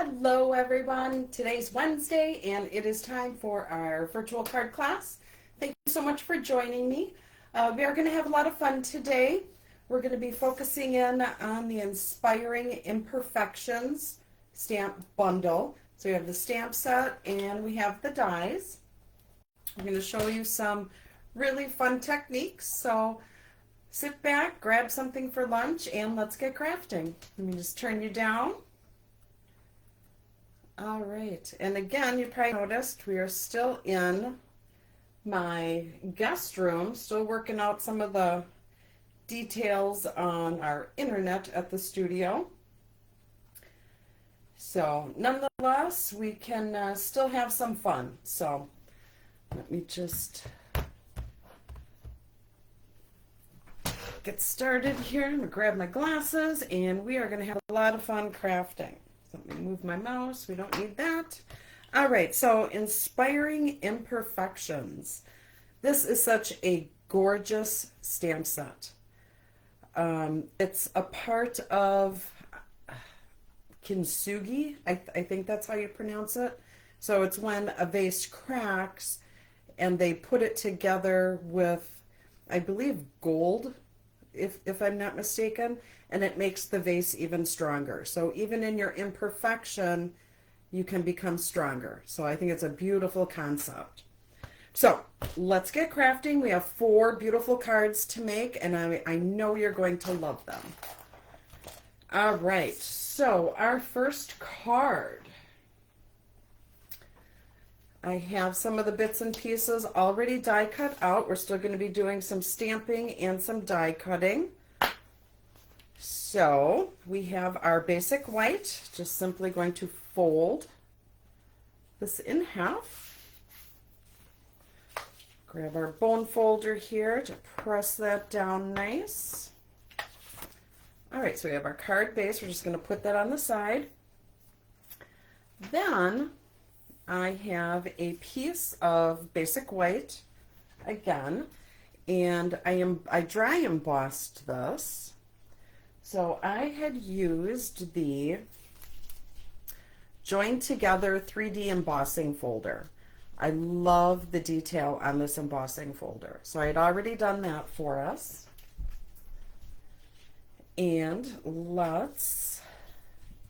Hello everyone. Today's Wednesday and it is time for our virtual card class. Thank you so much for joining me. We are going to have a lot of fun today. We're going to be focusing in on the Inspiring Imperfections stamp bundle. So we have the stamp set and we have the dies. I'm going to show you some really fun techniques. So sit back, grab something for lunch, and let's get crafting. Let me just turn you down. All right, and again, you probably noticed we are still in my guest room, still working out some of the details on our internet at the studio. So nonetheless, we can still have some fun. So let me just get started here. I'm gonna grab my glasses and we are gonna have a lot of fun crafting. So let me move my mouse. We don't need that. All right, so Inspiring Imperfections. This is such a gorgeous stamp set. It's a part of kintsugi. I think that's how you pronounce it. So it's when a vase cracks and they put it together with, I believe, gold, if I'm not mistaken, and it makes the vase even stronger. So even in your imperfection, you can become stronger. So I think it's a beautiful concept. So let's get crafting. We have 4 beautiful cards to make, and I know you're going to love them. All right, so our first card. I have some of the bits and pieces already die cut out. We're still going to be doing some stamping and some die cutting. So we have our basic white, just simply going to fold this in half. Grab our bone folder here to press that down nice. All right, so we have our card base. We're just going to put that on the side. Then I have a piece of basic white again, and I dry embossed this. So I had used the Joined Together 3D embossing folder. I love the detail on this embossing folder. So I had already done that for us. And let's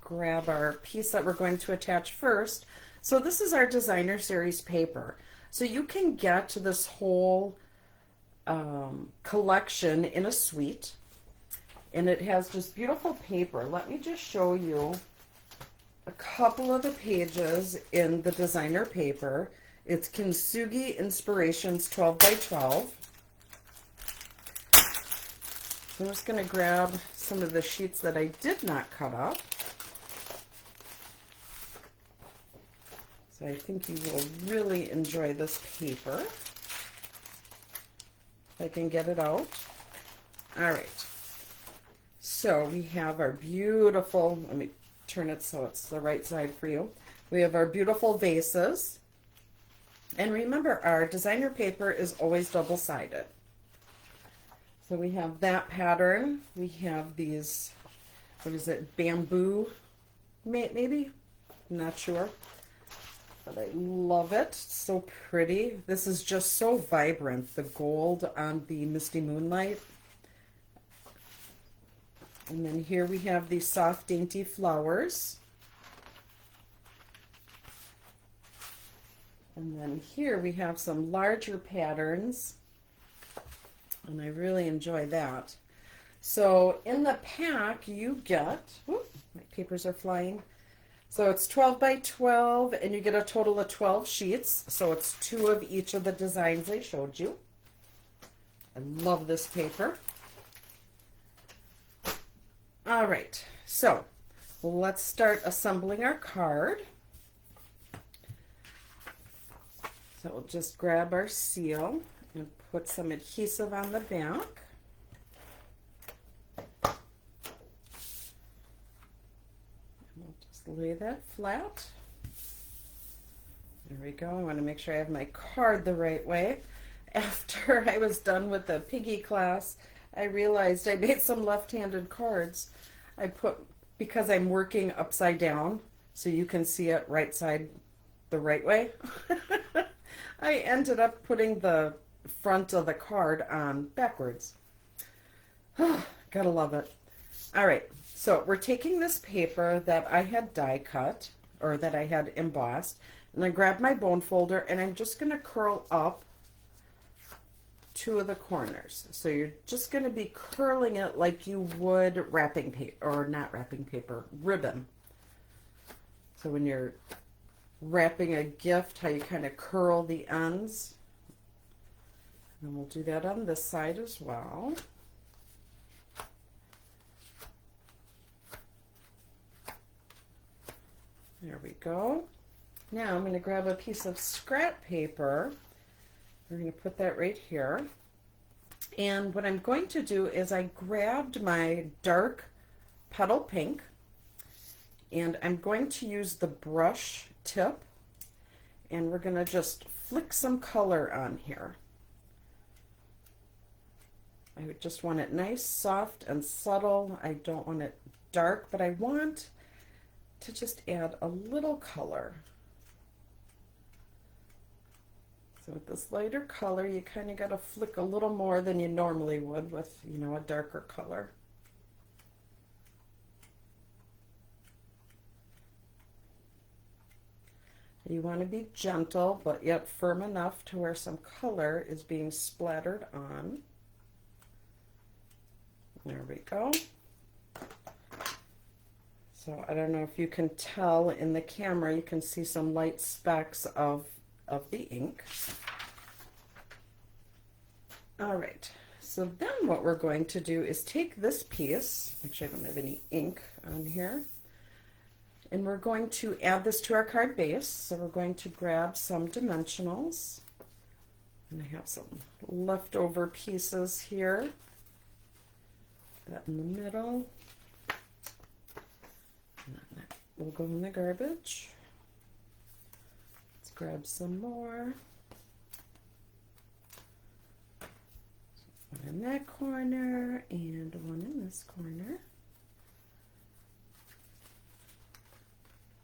grab our piece that we're going to attach first. So this is our designer series paper. So you can get this whole collection in a suite, and it has just beautiful paper. Let me just show you a couple of the pages in the designer paper. It's Kintsugi Inspirations 12 by 12. I'm just going to grab some of the sheets that I did not cut up. So I think you will really enjoy this paper. If I can get it out. All right. So we have our beautiful, let me turn it so it's the right side for you. We have our beautiful vases. And remember, our designer paper is always double-sided. So we have that pattern. We have these, what is it, bamboo, maybe? I'm not sure. But I love it. It's so pretty. This is just so vibrant, the gold on the misty moonlight. And then here we have these soft, dainty flowers. And then here we have some larger patterns. And I really enjoy that. So in the pack you get, whoop, my papers are flying. So it's 12 by 12, and you get a total of 12 sheets. So it's 2 of each of the designs I showed you. I love this paper. All right, so let's start assembling our card. So we'll just grab our seal and put some adhesive on the back. Lay that flat. There we go. I want to make sure I have my card the right way. After I was done with the piggy class, I realized I made some left-handed cards. Because I'm working upside down, so you can see it right side the right way. I ended up putting the front of the card on backwards. Gotta love it. All right, so we're taking this paper that I had die cut, or that I had embossed, and I grabbed my bone folder, and I'm just going to curl up two of the corners. So you're just going to be curling it like you would wrapping paper, or not wrapping paper, ribbon. So when you're wrapping a gift, how you kind of curl the ends. And we'll do that on this side as well. There we go. Now I'm going to grab a piece of scrap paper. We're going to put that right here. And what I'm going to do is I grabbed my dark petal pink, and I'm going to use the brush tip, and we're going to just flick some color on here. I just want it nice, soft, and subtle. I don't want it dark, but I want to just add a little color. So with this lighter color, you kind of got to flick a little more than you normally would with, you know, a darker color. You want to be gentle, but yet firm enough to where some color is being splattered on. There we go. So I don't know if you can tell in the camera, you can see some light specks of the ink. All right, so then what we're going to do is take this piece, actually I don't have any ink on here, and we're going to add this to our card base. So we're going to grab some dimensionals, and I have some leftover pieces here, that in the middle. We'll go in the garbage. Let's grab some more. One in that corner and one in this corner.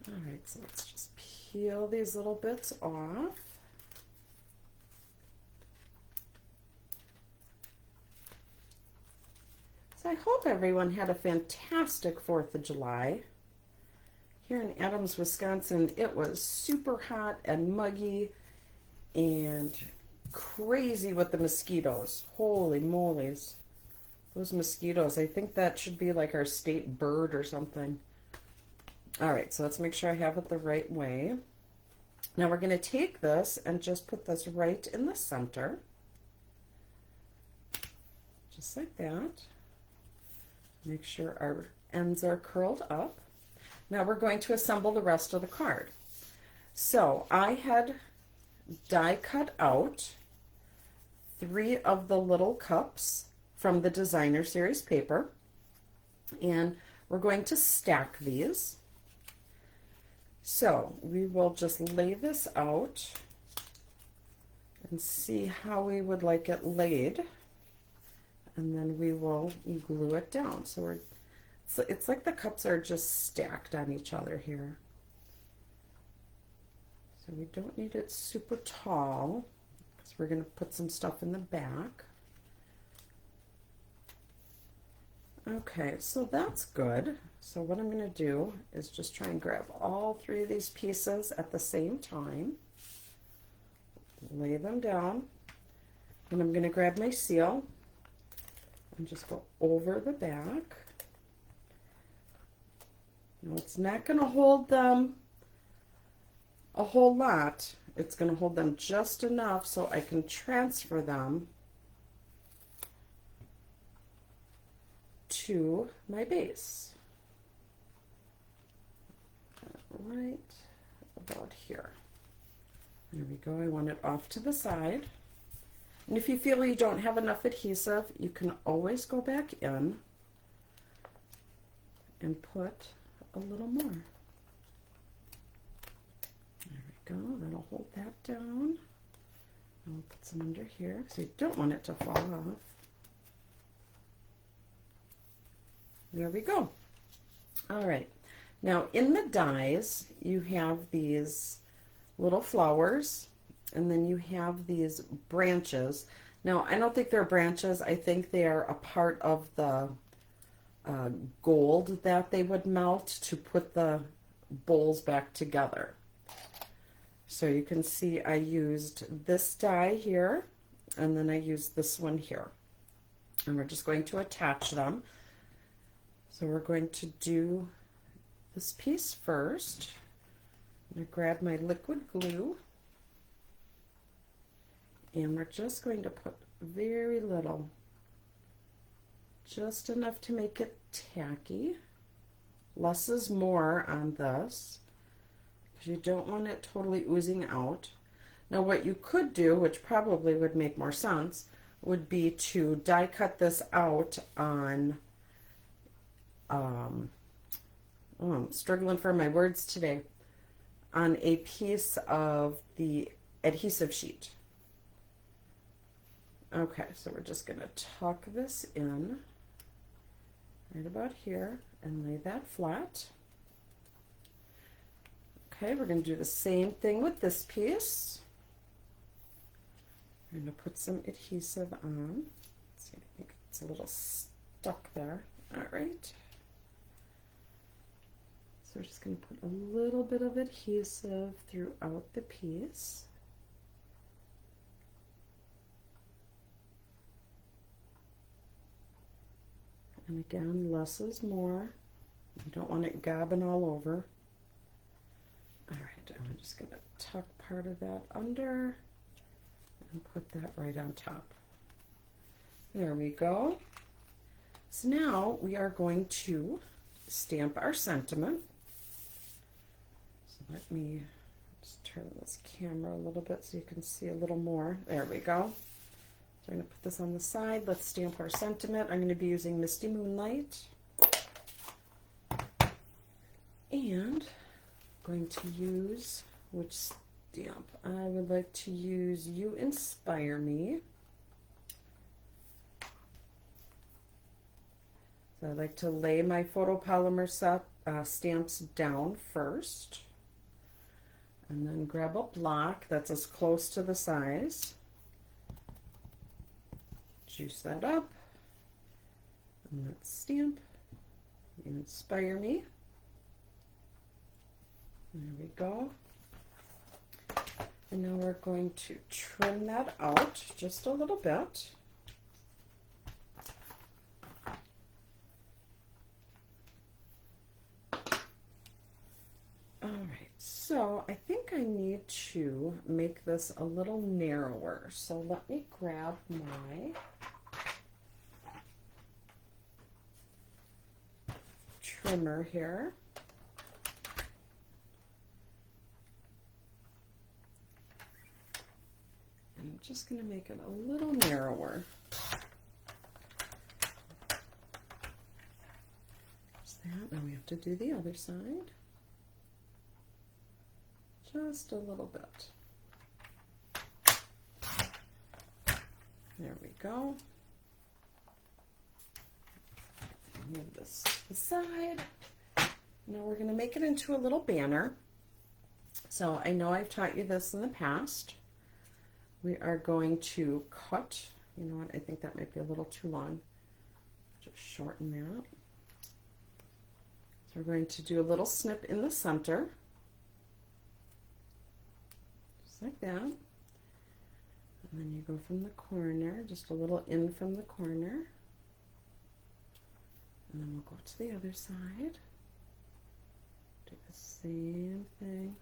All right, so let's just peel these little bits off. So I hope everyone had a fantastic 4th of July. Here in Adams, Wisconsin, it was super hot and muggy and crazy with the mosquitoes. Holy moly's. Those mosquitoes, I think that should be like our state bird or something. All right, so let's make sure I have it the right way. Now we're going to take this and just put this right in the center. Just like that. Make sure our ends are curled up. Now we're going to assemble the rest of the card. So I had die cut out 3 of the little cups from the designer series paper, and we're going to stack these. So we will just lay this out and see how we would like it laid, and then we will glue it down. So it's like the cups are just stacked on each other here. So we don't need it super tall, because we're going to put some stuff in the back. Okay, so that's good. So what I'm going to do is just try and grab all 3 of these pieces at the same time, lay them down, and I'm going to grab my seal and just go over the back. Now it's not going to hold them a whole lot. It's going to hold them just enough so I can transfer them to my base. Right about here. There we go. I want it off to the side. And if you feel you don't have enough adhesive, you can always go back in and put a little more. There we go. That'll hold that down. I'll put some under here because you don't want it to fall off. There we go. All right. Now in the dies, you have these little flowers, and then you have these branches. Now I don't think they're branches, I think they are a part of the gold that they would melt to put the bowls back together. So you can see I used this die here, and then I used this one here. And we're just going to attach them. So we're going to do this piece first. I'm going to grab my liquid glue, and we're just going to put very little, just enough to make it tacky. Less is more on this, because you don't want it totally oozing out. Now what you could do, which probably would make more sense, would be to die cut this out on, oh, I'm struggling for my words today, on a piece of the adhesive sheet. Okay, so we're just going to tuck this in right about here and lay that flat. Okay, we're going to do the same thing with this piece. I'm going to put some adhesive on. Let's see, I think it's a little stuck there. All right. So we're just going to put a little bit of adhesive throughout the piece. And again, less is more. You don't want it gobbing all over. All right, I'm just going to tuck part of that under and put that right on top. There we go. So now we are going to stamp our sentiment. So let me just turn this camera a little bit so you can see a little more. There we go. So I'm going to put this on the side. Let's stamp our sentiment. I'm going to be using Misty Moonlight. And I'm going to use, which stamp? I would like to use You Inspire Me. So I like to lay my photopolymer stamps down first. And then grab a block that's as close to the size. Juice that up, and let's stamp You Inspire Me. There we go. And now we're going to trim that out just a little bit. All right, so I think I need to make this a little narrower. So let me grab my trimmer here. And I'm just going to make it a little narrower. There's that. Now we have to do the other side. Just a little bit. There we go. Move this aside. Now we're going to make it into a little banner. So I know I've taught you this in the past. We are going to cut, you know what, I think that might be a little too long. Just shorten that. So we're going to do a little snip in the center. Just like that. And then you go from the corner, just a little in from the corner. And then we'll go to the other side. Do the same thing.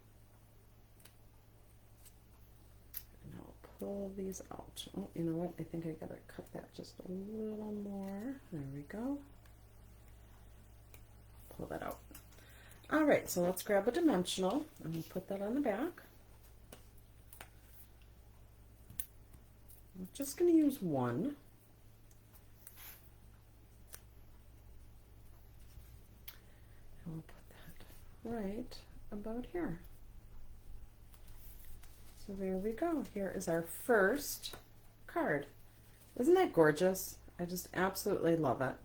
And I'll pull these out. Oh, you know what? I think I gotta cut that just a little more. There we go. Pull that out. All right, so let's grab a dimensional and we'll put that on the back. I'm just gonna use one. And we'll put that right about here. So there we go. Here is our first card. Isn't that gorgeous? I just absolutely love it.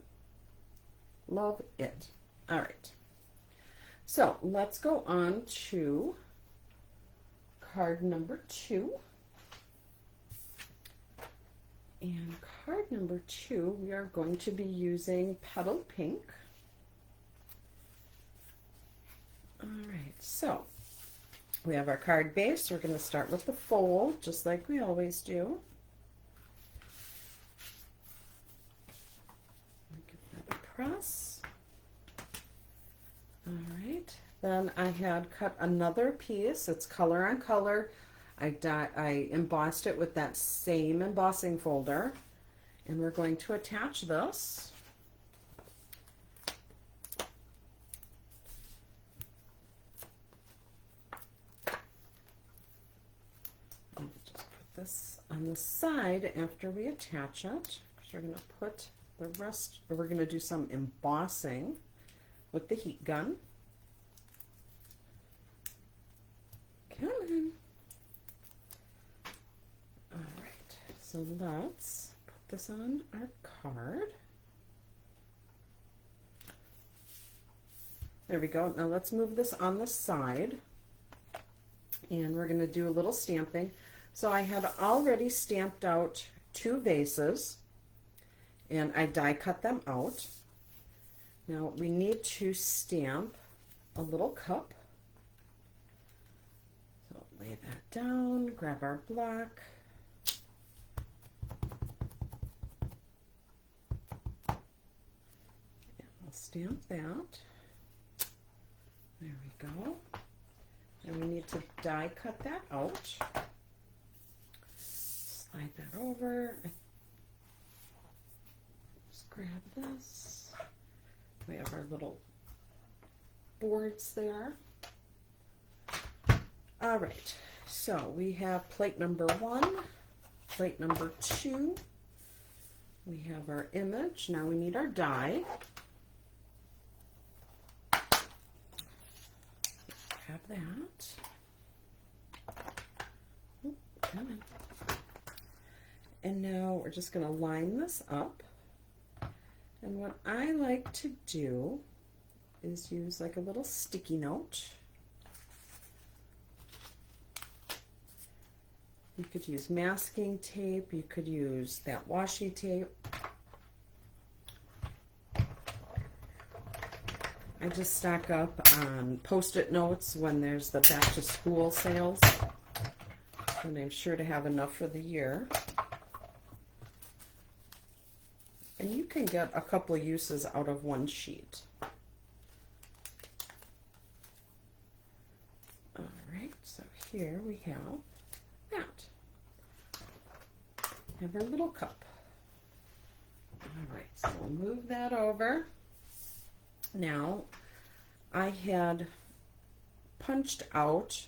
Love it. All right. So let's go on to card number 2. And card number 2, we are going to be using Petal Pink. All right, so we have our card base. We're going to start with the fold, just like we always do. Give that a press. All right, then I had cut another piece. It's color on color. I embossed it with that same embossing folder, and we're going to attach this. Just put this on the side after we attach it. We're going to put the rest, or we're going to do some embossing with the heat gun. Come on. All right, so let's put this on our card. There we go. Now let's move this on the side, and we're going to do a little stamping. So I had already stamped out 2 vases, and I die cut them out. Now we need to stamp a little cup. So lay that down, grab our block. And we'll stamp that. There we go. And we need to die cut that out. Slide that over. Just grab this. We have our little boards there. All right, so we have plate number 1, plate number 2. We have our image. Now we need our die. Have that. Oh, come on. And now we're just going to line this up. And what I like to do is use like a little sticky note. You could use masking tape. You could use that washi tape. I just stock up on Post-it notes when there's the back to school sales. And I'm sure to have enough for the year. And you can get a couple of uses out of one sheet. All right, so here we have that. Have our little cup. All right, so we'll move that over. Now, I had punched out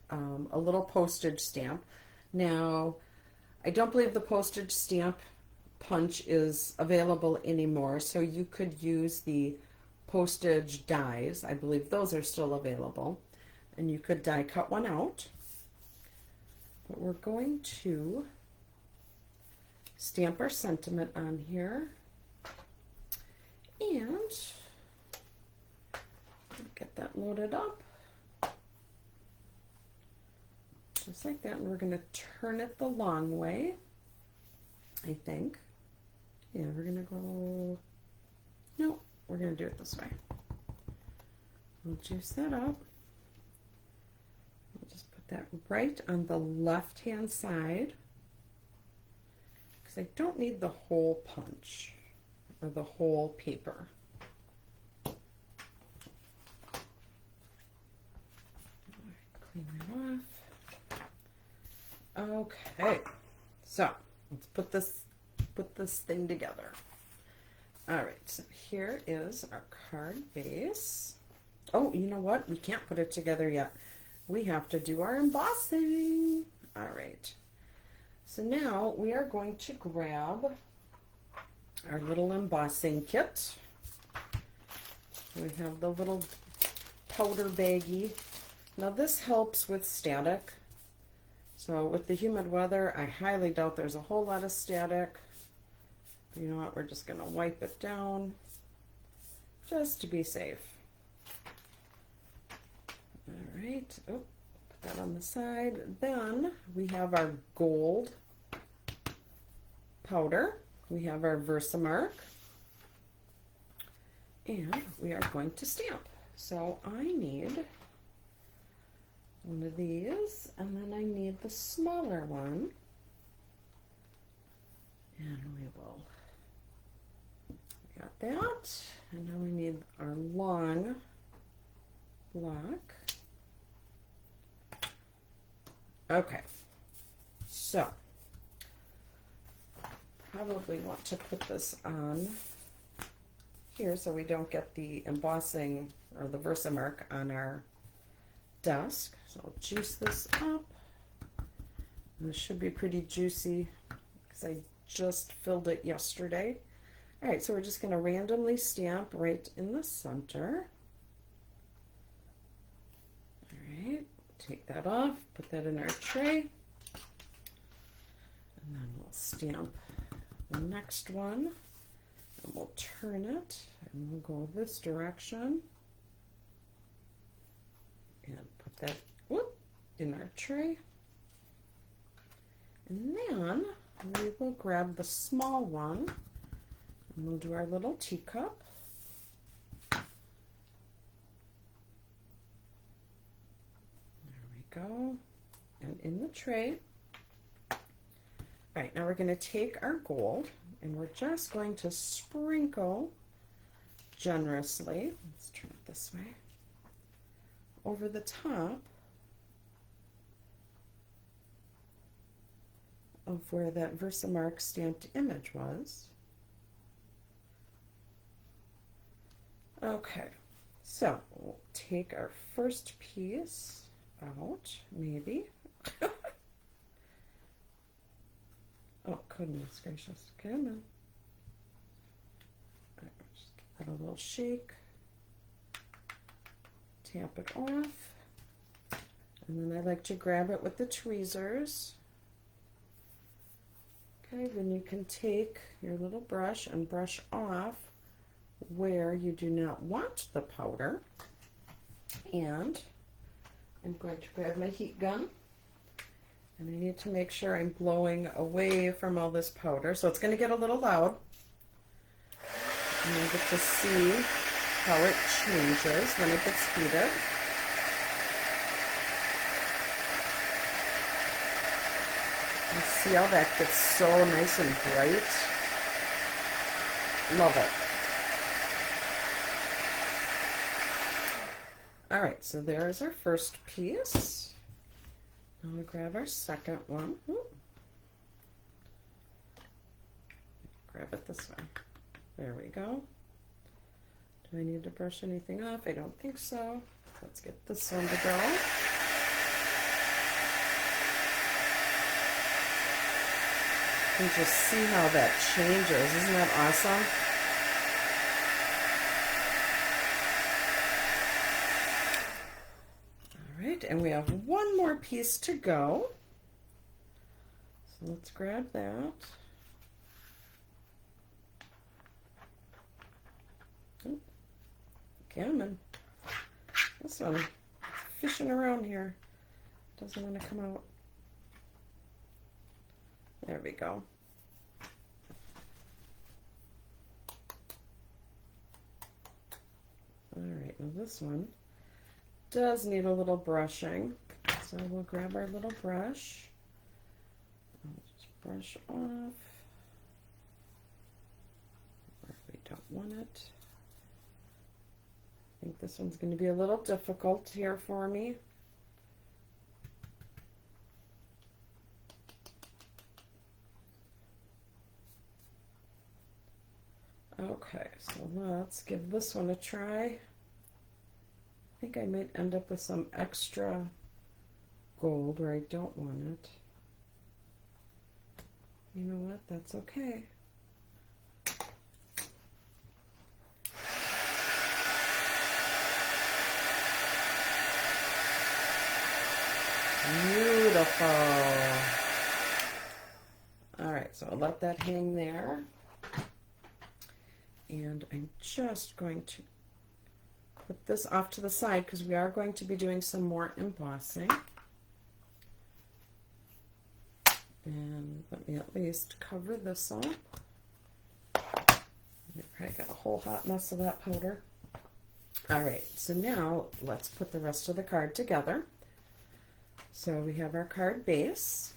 a little postage stamp. Now, I don't believe the postage stamp punch is available anymore, so you could use the postage dies. I believe those are still available, and you could die cut one out. But we're going to stamp our sentiment on here, and get that loaded up just like that. And we're going to turn it the long way, I think. Yeah, we're going to go, no, we're going to do it this way. We'll juice that up. We'll just put that right on the left hand side, because I don't need the whole punch or the whole paper. Clean that off. Okay, so let's put this thing together. All right, so here is our card base. Oh, you know what? We can't put it together yet. We have to do our embossing. All right. So now we are going to grab our little embossing kit. We have the little powder baggie. Now this helps with static. So with the humid weather, I highly doubt there's a whole lot of static. But you know what? We're just going to wipe it down just to be safe. right, oh, put that on the side. Then we have our gold powder. We have our Versamark. And we are going to stamp. So I need one of these, and then I need the smaller one. And we will, got that. And now we need our long block. Okay, so probably want to put this on here so we don't get the embossing or the Versamark on our desk. So I'll juice this up. And this should be pretty juicy because I just filled it yesterday. All right, so we're just going to randomly stamp right in the center. All right, take that off, put that in our tray, and then we'll stamp the next one. And we'll turn it and we'll go this direction and put that in our tray. And then we will grab the small one and we'll do our little teacup. There we go. And in the tray. All right, now we're going to take our gold and we're just going to sprinkle generously, let's turn it this way, over the top of where that Versamark stamped image was. Okay, so we'll take our first piece out, maybe. Oh, goodness gracious. Come on. All right, just give that a little shake. Tap it off. And then I like to grab it with the tweezers. Okay, then you can take your little brush and brush off where you do not want the powder. And I'm going to grab my heat gun. And I need to make sure I'm blowing away from all this powder. So it's going to get a little loud. And I get to see how it changes when it gets heated. And see how that gets so nice and bright. Love it. All right, so there's our first piece. Now we'll grab our second one. Ooh. Grab it this way. There we go. Do I need to brush anything off? I don't think so. Let's get this one to go. You can just see how that changes. Isn't that awesome? And we have one more piece to go. So let's grab that. Oh, gammon. This one is fishing around here. Doesn't want to come out. There we go. All right, now this one does need a little brushing, so we'll grab our little brush. I'll just brush off where we don't want it. I think this one's going to be a little difficult here for me. Okay, so let's give this one a try. I think I might end up with some extra gold where I don't want it. You know what? That's okay. Beautiful. All right, so I'll let that hang there. And I'm just going to put this off to the side because we are going to be doing some more embossing. And let me at least cover this up. I probably got a whole hot mess of that powder. All right, so now let's put the rest of the card together. So we have our card base,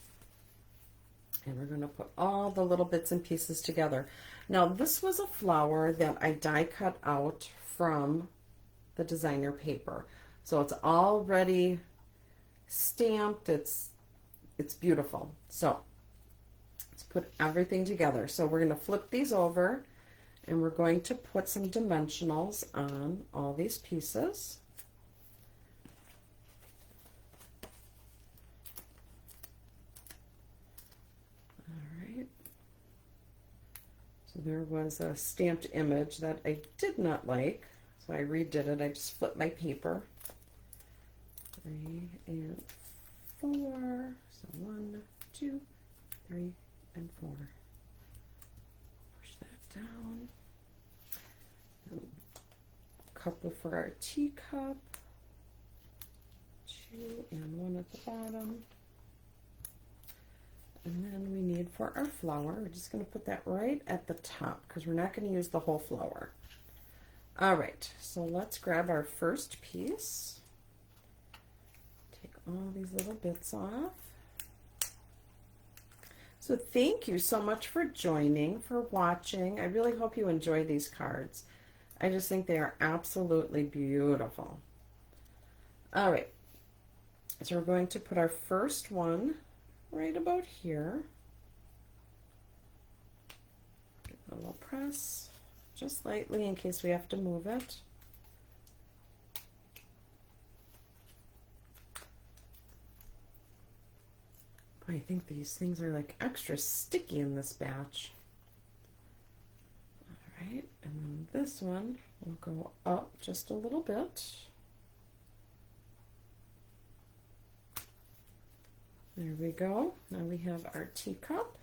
and we're going to put all the little bits and pieces together. Now this was a flower that I die cut out from the designer paper. So it's already stamped, it's beautiful. So let's put everything together. So we're going to flip these over and we're going to put some dimensionals on all these pieces. All right. So there was a stamped image that I did not like, so I redid it. I just flipped my paper. 3 and 4. So 1, 2, 3, and 4. Push that down. A couple for our teacup. 2 and 1 at the bottom. And then we need for our flower, we're just going to put that right at the top because we're not going to use the whole flower. All right, so let's grab our first piece. Take all these little bits off. So thank you so much for joining, for watching. I really hope you enjoy these cards. I just think they are absolutely beautiful. All right, so we're going to put our first one right about here. Give it a little press, just lightly in case we have to move it. I think these things are like extra sticky in this batch. All right, and then this one will go up just a little bit. There we go. Now we have our teacup.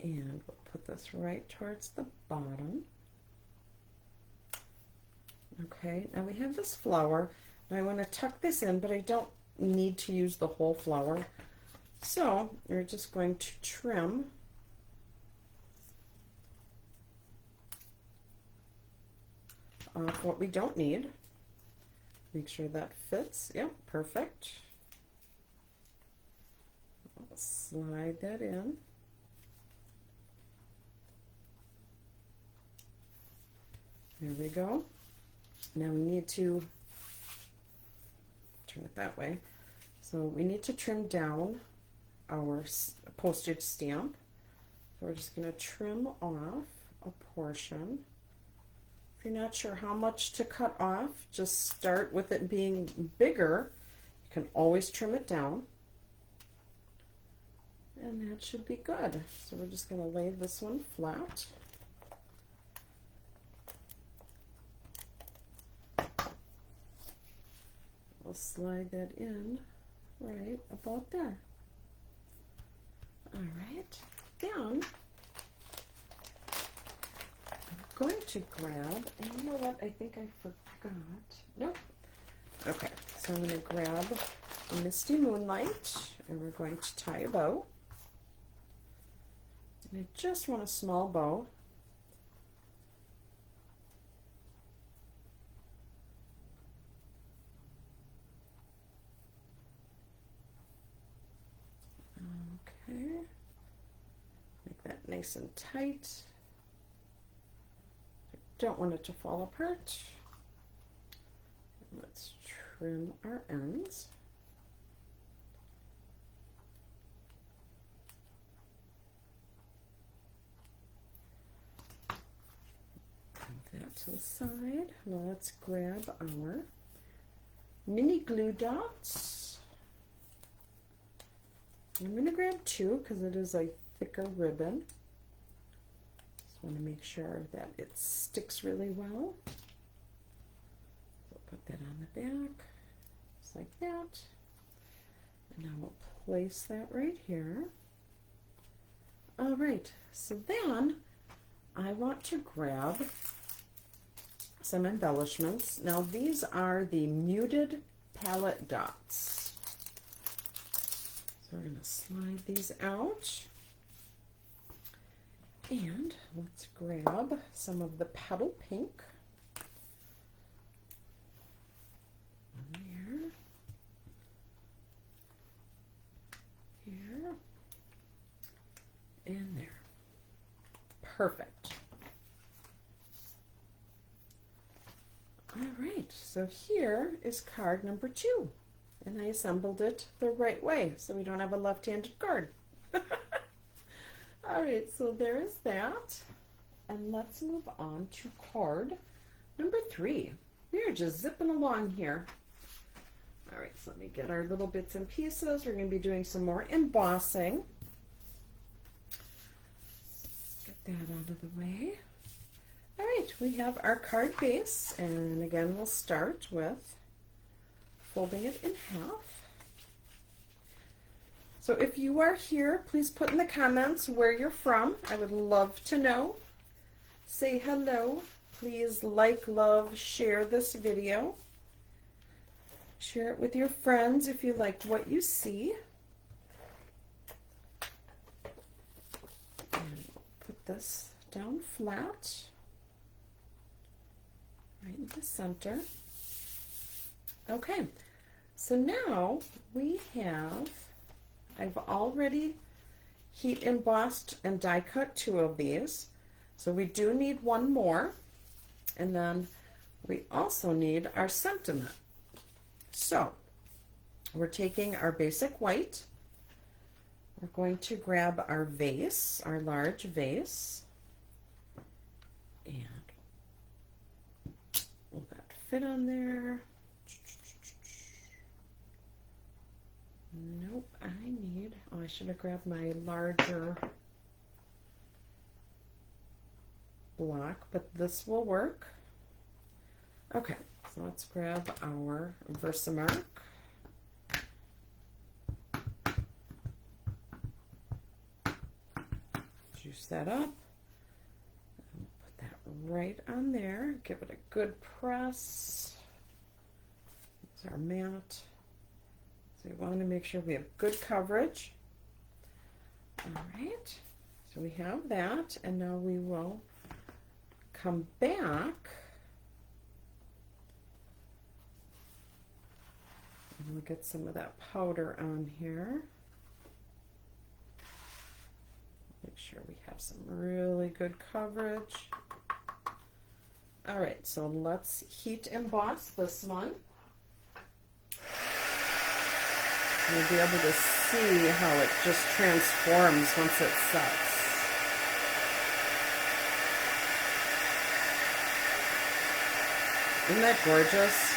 And we'll put this right towards the bottom. Okay, now we have this flower. Now I want to tuck this in, but I don't need to use the whole flower. So we're just going to trim off what we don't need. Make sure that fits. Yep, perfect. I'll slide that in. There we go. Now we need to turn it that way. So we need to trim down our postage stamp. So we're just going to trim off a portion. If you're not sure how much to cut off, just start with it being bigger. You can always trim it down. And that should be good. So we're just going to lay this one flat. We'll slide that in right about there. All right, then I'm going to grab, and you know what, I think I forgot. Nope. Okay, so I'm going to grab a Misty Moonlight, and we're going to tie a bow. And I just want a small bow. Okay, make that nice and tight. I don't want it to fall apart. Let's trim our ends. Put that to the side. Now let's grab our mini glue dots. I'm going to grab 2 because it is a thicker ribbon. Just want to make sure that it sticks really well. So put that on the back, just like that. Now we'll place that right here. All right, so then I want to grab some embellishments. Now these are the muted palette dots. So we're going to slide these out. And let's grab some of the petal pink. There. Here. And there. Perfect. All right, so here is card number 2. And I assembled it the right way, so we don't have a left-handed card. All right, so there's that. And let's move on to card number 3. We are just zipping along here. All right, so let me get our little bits and pieces. We're going to be doing some more embossing. Get that out of the way. All right, we have our card base, and again, we'll start with folding it in half. So if you are here, please put in the comments where you're from. I would love to know. Say hello. Please like, love, share this video. Share it with your friends if you like what you see. And put this down flat, right in the center. Okay, so now we have, I've already heat embossed and die cut 2 of these. So we do need 1 more. And then we also need our sentiment. So we're taking our basic white. We're going to grab our vase, our large vase. And will that fit on there? Nope, I need, oh, I should have grabbed my larger block, but this will work. Okay, so let's grab our Versamark. Juice that up. And put that right on there. Give it a good press. There's our mat. So we want to make sure we have good coverage. All right, so we have that, and now we will come back and we'll get some of that powder on here. Make sure we have some really good coverage. All right, so let's heat emboss this one. You'll be able to see how it just transforms once it sets. Isn't that gorgeous?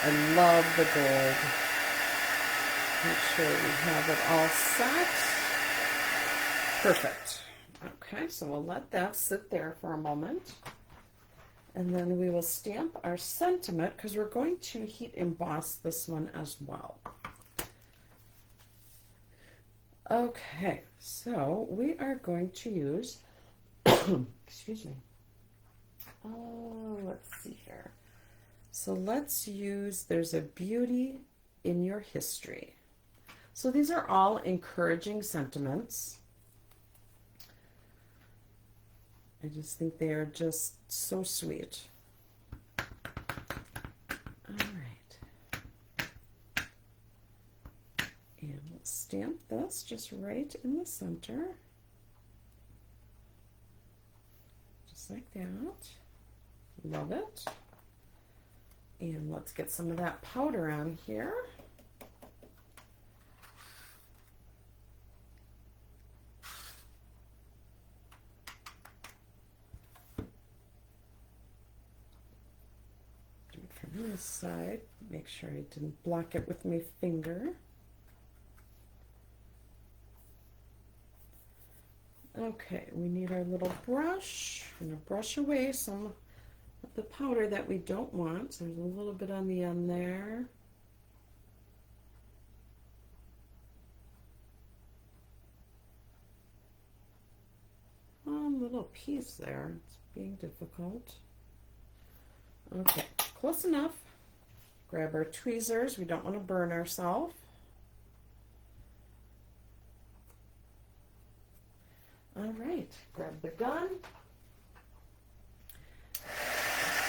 I love the gold. Make sure we have it all set. Perfect. Okay, so we'll let that sit there for a moment. And then we will stamp our sentiment because we're going to heat emboss this one as well. Okay, so we are going to use, excuse me. Oh, let's see here. So let's use There's a Beauty in Your History. So these are all encouraging sentiments. I just think they are just so sweet. All right. And we'll stamp this just right in the center. Just like that. Love it. And let's get some of that powder on here. Do it from this side. Make sure I didn't block it with my finger. Okay, we need our little brush. I'm going to brush away some of the powder that we don't want. So there's a little bit on the end there. little piece there. It's being difficult. Okay, close enough. Grab our tweezers. We don't want to burn ourselves. All right, grab the gun.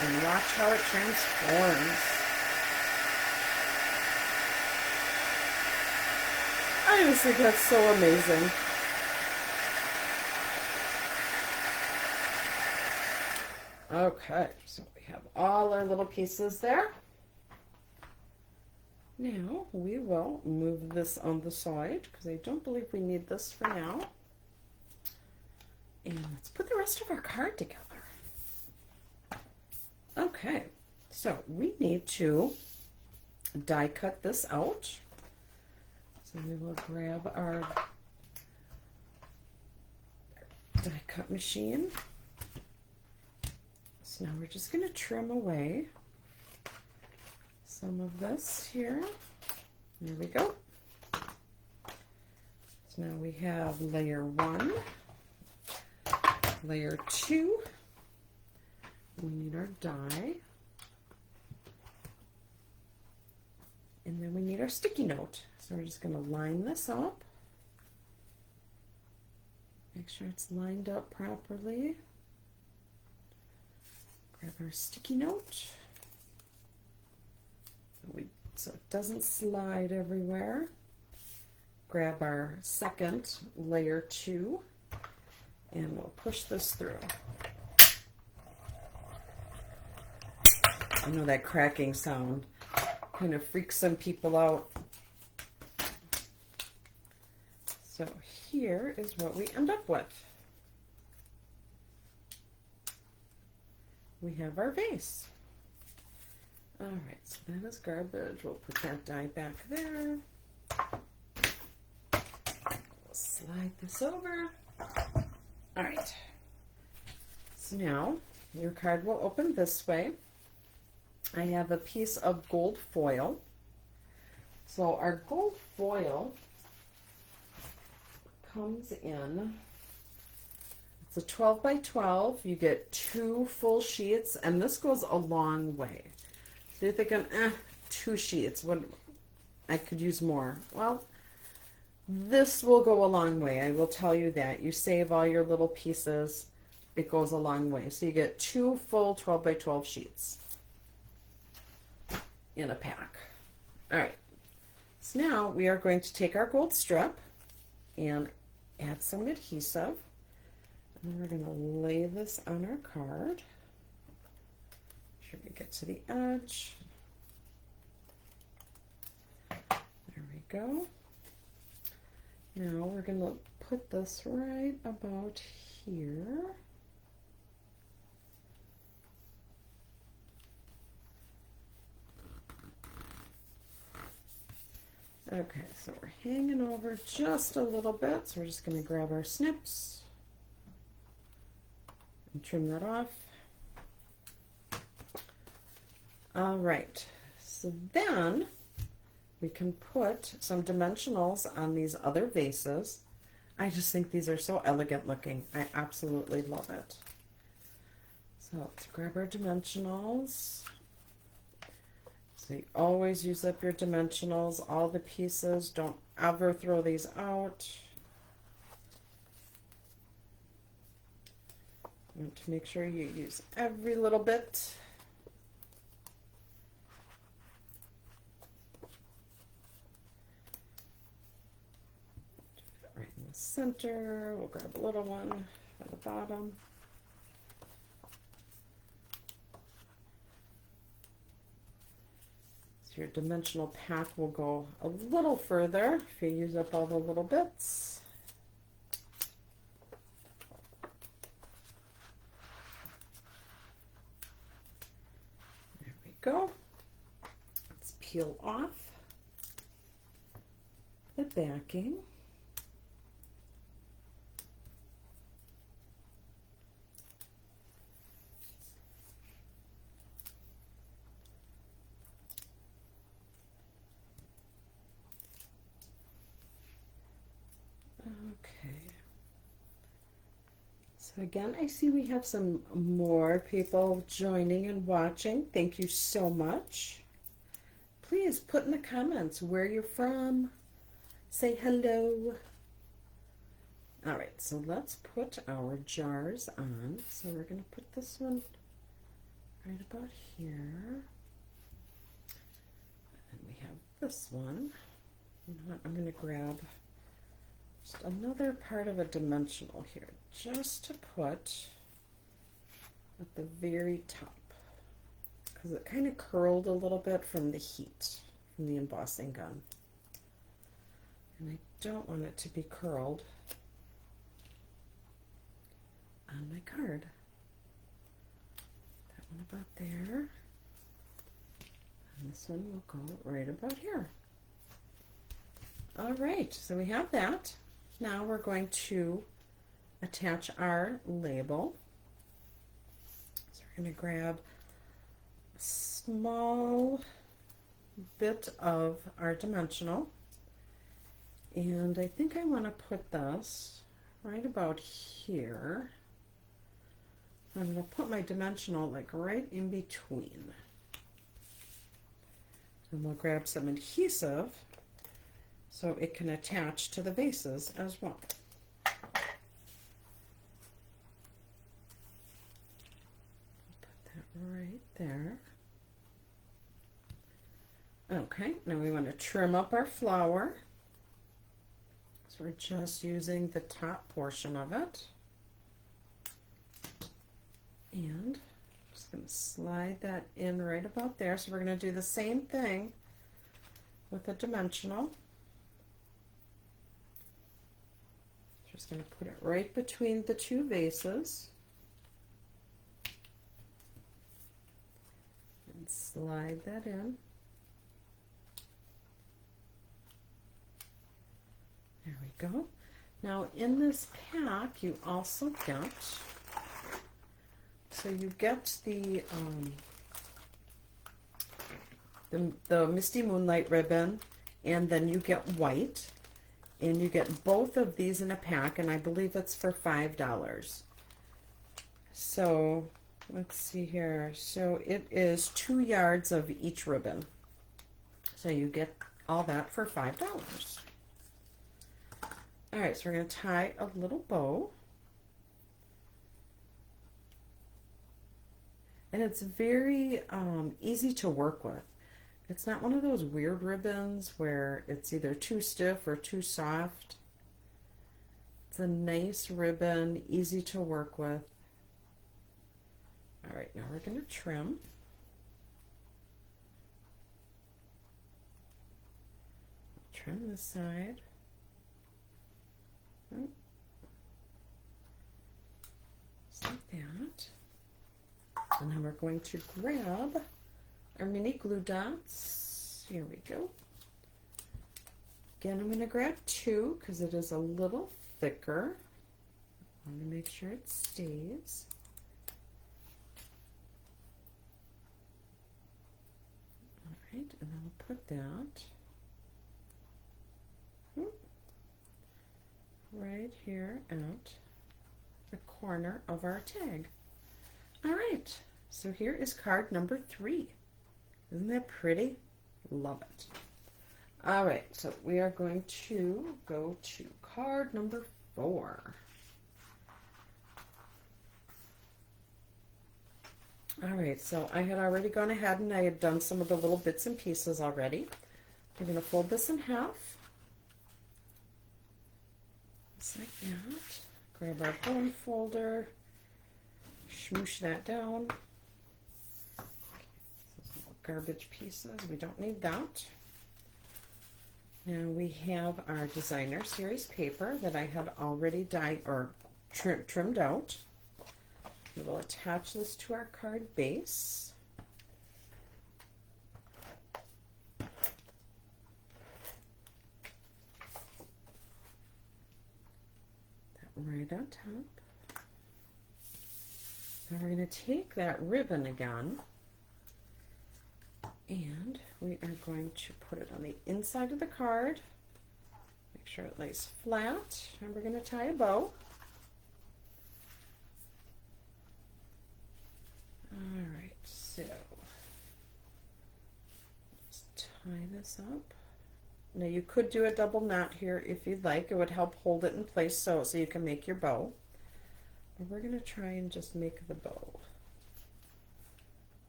And watch how it transforms. I just think that's so amazing. Okay, so we have all our little pieces there. Now we will move this on the side because I don't believe we need this for now. And let's put the rest of our card together. Okay, so we need to die cut this out. So we will grab our die cut machine. So now we're just going to trim away some of this here. There we go. So now we have layer 1, layer 2. We need our die. And then we need our sticky note. So we're just going to line this up. Make sure it's lined up properly. Grab our sticky note. So it doesn't slide everywhere. Grab our second layer 2 and we'll push this through. I know that cracking sound kind of freaks some people out. So here is what we end up with. We have our vase. All right, so that is garbage. We'll put that die back there. We'll slide this over. All right. So now your card will open this way. I have a piece of gold foil. So our gold foil comes in, it's a 12 by 12. You get 2 full sheets, and this goes a long way. So you're thinking, 2 sheets, what, I could use more. Well, this will go a long way, I will tell you that. You save all your little pieces, it goes a long way. So you get 2 full 12 by 12 sheets in a pack. All right, so now we are going to take our gold strip and add some adhesive, and then we're going to lay this on our card. Make sure we get to the edge. There we go. Now we're going to put this right about here. Okay, so we're hanging over just a little bit, so we're just going to grab our snips and trim that off. All right, so then we can put some dimensionals on these other vases. I just think these are so elegant looking. I absolutely love it. So let's grab our dimensionals. So you always use up your dimensionals, all the pieces. Don't ever throw these out. You want to make sure you use every little bit. Right in the center. We'll grab a little one at the bottom. Your dimensional pack will go a little further if you use up all the little bits. There we go. Let's peel off the backing. Okay, so So again, I see we have some more people joining and watching. Thank you so much. Please put in the comments where you're from. Say hello. All right, so let's put our jars on. So we're going to put this one right about here. And we have this one. You know what? I'm going to grab just another part of a dimensional here, just to put at the very top, because it kind of curled a little bit from the heat from the embossing gun. And I don't want it to be curled on my card. That one about there. And this one will go right about here. All right, so we have that. Now we're going to attach our label. So we're going to grab a small bit of our dimensional. And I think I want to put this right about here. I'm going to put my dimensional like right in between. And we'll grab some adhesive so it can attach to the vases as well. Put that right there. Okay, now we want to trim up our flower. So we're just using the top portion of it. And just going to slide that in right about there. So we're going to do the same thing with a dimensional. Just going to put it right between the two vases. And slide that in. There we go. Now in this pack you also get, so you get the Misty Moonlight ribbon, and then you get white, and you get both of these in a pack, and I believe it's for $5. So let's see here. So it is 2 yards of each ribbon. So you get all that for $5. All right, so we're going to tie a little bow. And it's very easy to work with. It's not one of those weird ribbons where it's either too stiff or too soft. It's a nice ribbon, easy to work with. All right, now we're going to trim. Trim this side. Just like that. And now we're going to grab our mini glue dots. Here we go. Again, I'm going to grab 2 because it is a little thicker. I want to make sure it stays. All right, and then we'll put that right here at the corner of our tag. All right, so here is card number 3. Isn't that pretty? Love it. All right, so we are going to go to card number 4. All right, so I had already gone ahead and I had done some of the little bits and pieces already. We're going to fold this in half. Just like that. Grab our bone folder, smoosh that down. Garbage pieces, we don't need that. Now we have our designer series paper that I had already dyed or trimmed out. We will attach this to our card base. Right on top. Now we're going to take that ribbon again, and we are going to put it on the inside of the card. Make sure it lays flat, and we're going to tie a bow. All right, so let's tie this up. Now you could do a double knot here if you'd like. It would help hold it in place so you can make your bow. But we're gonna try and just make the bow.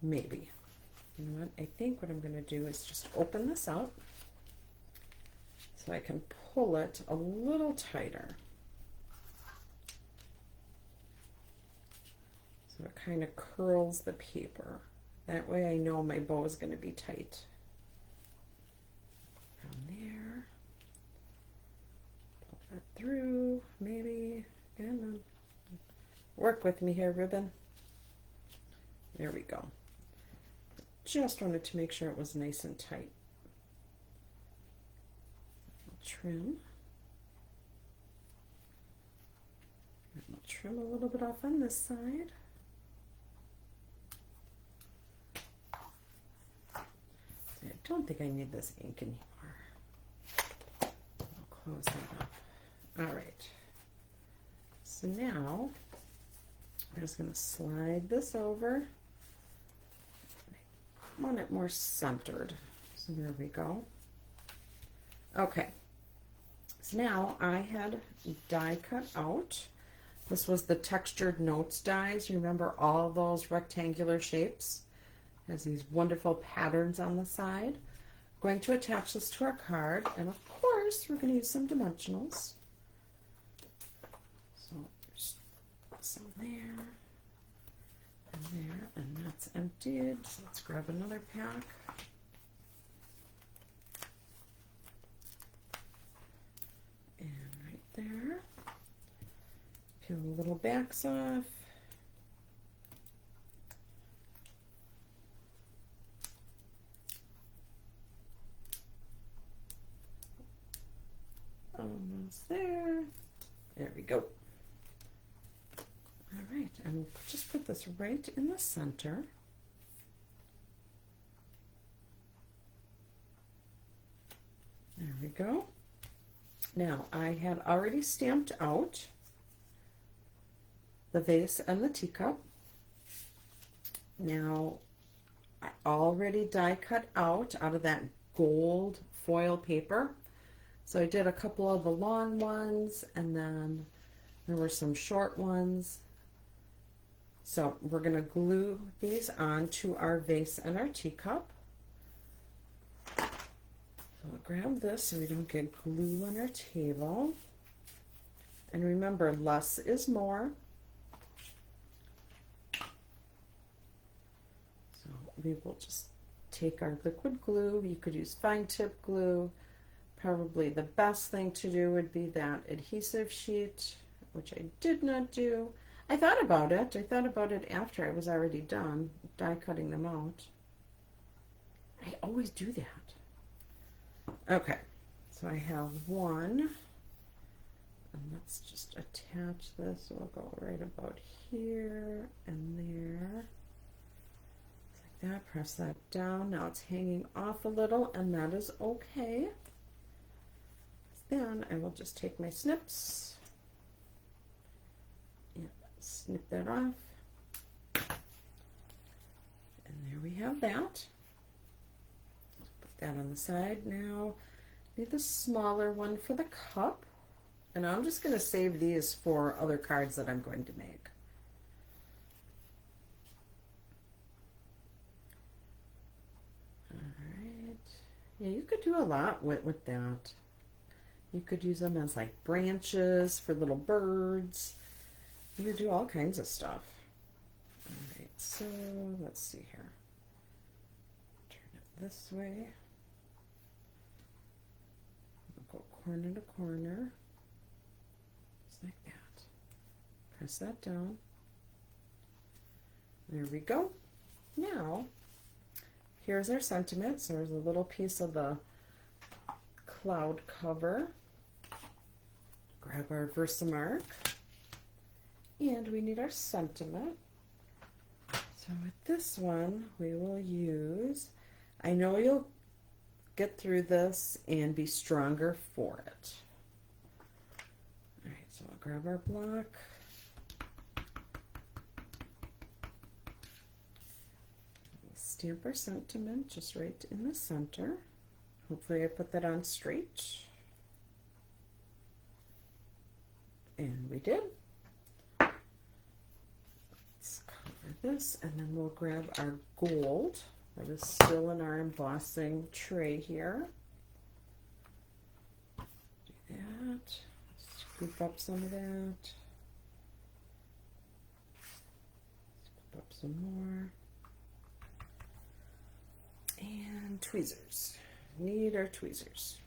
Maybe. You know what? I think what I'm gonna do is just open this up so I can pull it a little tighter. So it kind of curls the paper. That way I know my bow is going to be tight. From there, pull that through, maybe, and then work with me here, ribbon. There we go. Just wanted to make sure it was nice and tight. I'll trim. And I'll trim a little bit off on this side. I don't think I need this ink anymore. I'll close that up. All right. So now I'm just going to slide this over. I want it more centered. So there we go. Okay. So now I had die cut out. This was the textured notes dies. You remember all those rectangular shapes? Has these wonderful patterns on the side. Going to attach this to our card, and of course we're going to use some dimensionals. So there's some there and there, and that's emptied. So let's grab another pack. And right there. Peel the little backs off. Almost there. There we go. All right, and we'll just put this right in the center. There we go. Now, I had already stamped out the vase and the teacup. Now, I already die cut out of that gold foil paper. So I did a couple of the long ones, and then there were some short ones. So we're going to glue these on to our vase and our teacup. So I'll grab this so we don't get glue on our table. And remember, less is more. So we will just take our liquid glue. You could use fine tip glue. Probably the best thing to do would be that adhesive sheet, which I did not do. I thought about it. I thought about it after I was already done die cutting them out. I always do that. Okay, so I have one. And let's just attach this. We'll go right about here and there. Like that. Press that down. Now it's hanging off a little, and that is okay. Then I will just take my snips and snip that off. And there we have that. Put that on the side. Now, need the smaller one for the cup. And I'm just going to save these for other cards that I'm going to make. All right. Yeah, you could do a lot with that. You could use them as like branches for little birds. You could do all kinds of stuff. All right, so let's see here. Turn it this way. We'll go corner to corner. Just like that. Press that down. There we go. Now, here's our sentiment. So there's a little piece of the cloud cover. Grab our Versamark, and we need our sentiment. So with this one, we will use, I know you'll get through this and be stronger for it. All right, so I'll grab our block. stamp our sentiment just right in the center. Hopefully I put that on straight. And we did. Let's cover this, and then we'll grab our gold that is still in our embossing tray here. Do that. Scoop up some of that. Scoop up some more. And tweezers. Need our tweezers.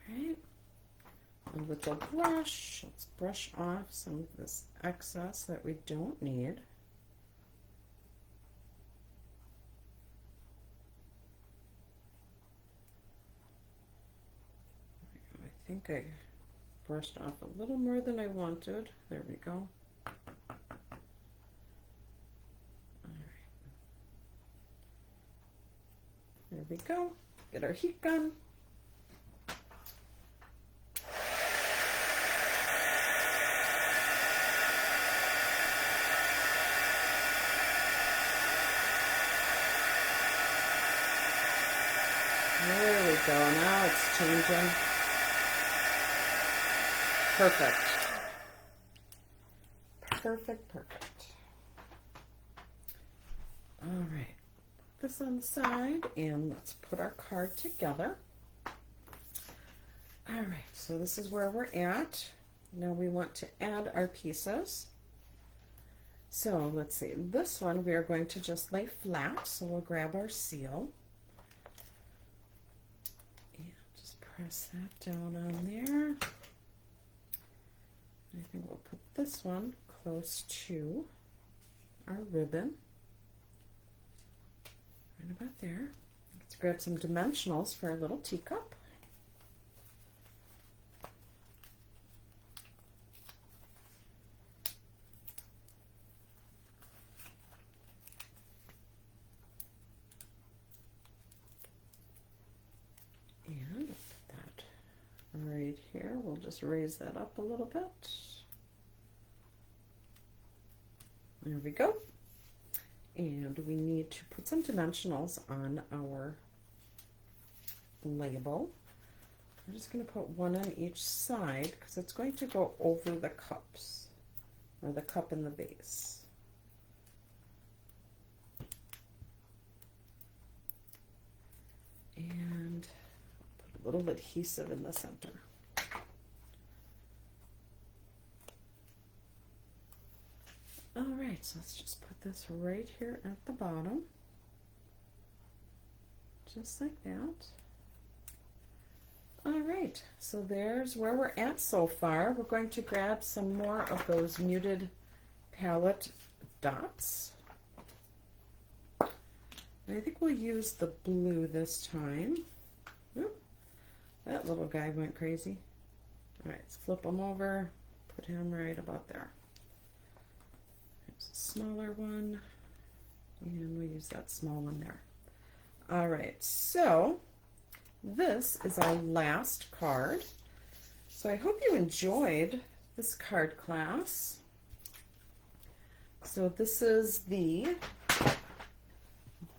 Alright. And with the brush, let's brush off some of this excess that we don't need. I think I brushed off a little more than I wanted. There we go. There we go. Get our heat gun. There we go. Now it's changing. Perfect. Perfect, perfect. All right. This on the side, and let's put our card together. All right, so this is where we're at. Now we want to add our pieces. So let's see, this one we are going to just lay flat, so we'll grab our seal and just press that down on there. I think we'll put this one close to our ribbon. Right about there. Let's grab some dimensionals for our little teacup. And put that right here. We'll just raise that up a little bit. There we go. And we need to put some dimensionals on our label. I'm just going to put one on each side because it's going to go over the cups, or the cup and the vase. And put a little adhesive in the center. All right, so let's just put this right here at the bottom, just like that. All right, so there's where we're at so far. We're going to grab some more of those muted palette dots. And I think we'll use the blue this time. Oop, that little guy went crazy. All right, let's flip him over, put him right about there. Smaller one, and we'll use that small one there. All right, so this is our last card. So I hope you enjoyed this card class. So this is the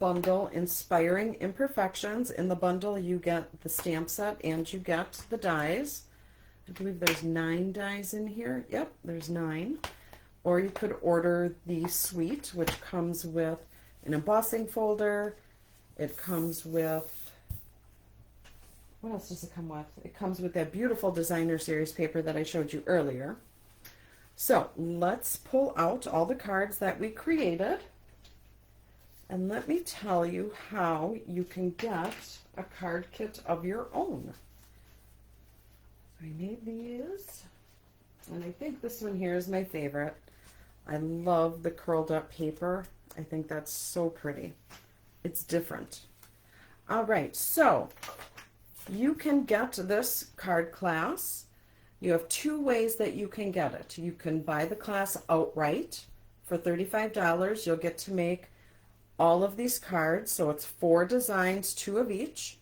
bundle Inspiring Imperfections. In the bundle you get the stamp set and you get the dies. I believe there's 9 dies in here. Yep, there's 9. Or you could order the suite, which comes with an embossing folder. It comes with, what else does it come with? It comes with that beautiful designer series paper that I showed you earlier. So let's pull out all the cards that we created. And let me tell you how you can get a card kit of your own. I made these, and I think this one here is my favorite. I love the curled up paper. I think that's so pretty. It's different. All right, so you can get this card class. You have 2 ways that you can get it. You can buy the class outright for $35. You'll get to make all of these cards. So it's 4 designs, 2 of each.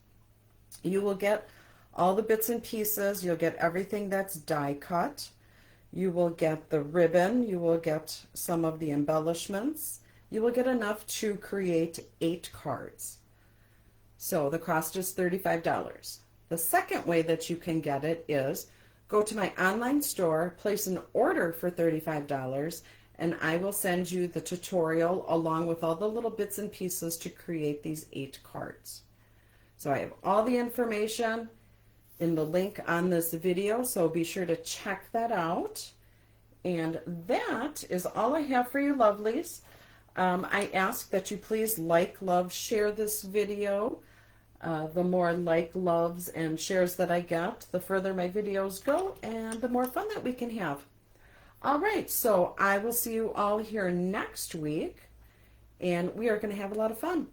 You will get all the bits and pieces. You'll get everything that's die cut. You will get the ribbon, you will get some of the embellishments, you will get enough to create 8 cards. So the cost is $35. The second way that you can get it is go to my online store, place an order for $35, and I will send you the tutorial along with all the little bits and pieces to create these 8 cards. So I have all the information in the link on this video, so be sure to check that out. And that is all I have for you, lovelies. I ask that you please like, love, share this video. The more like, loves, and shares that I get, the further my videos go and the more fun that we can have. All right, so I will see you all here next week, and we are going to have a lot of fun.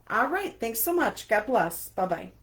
All right, thanks so much. God bless. Bye-bye.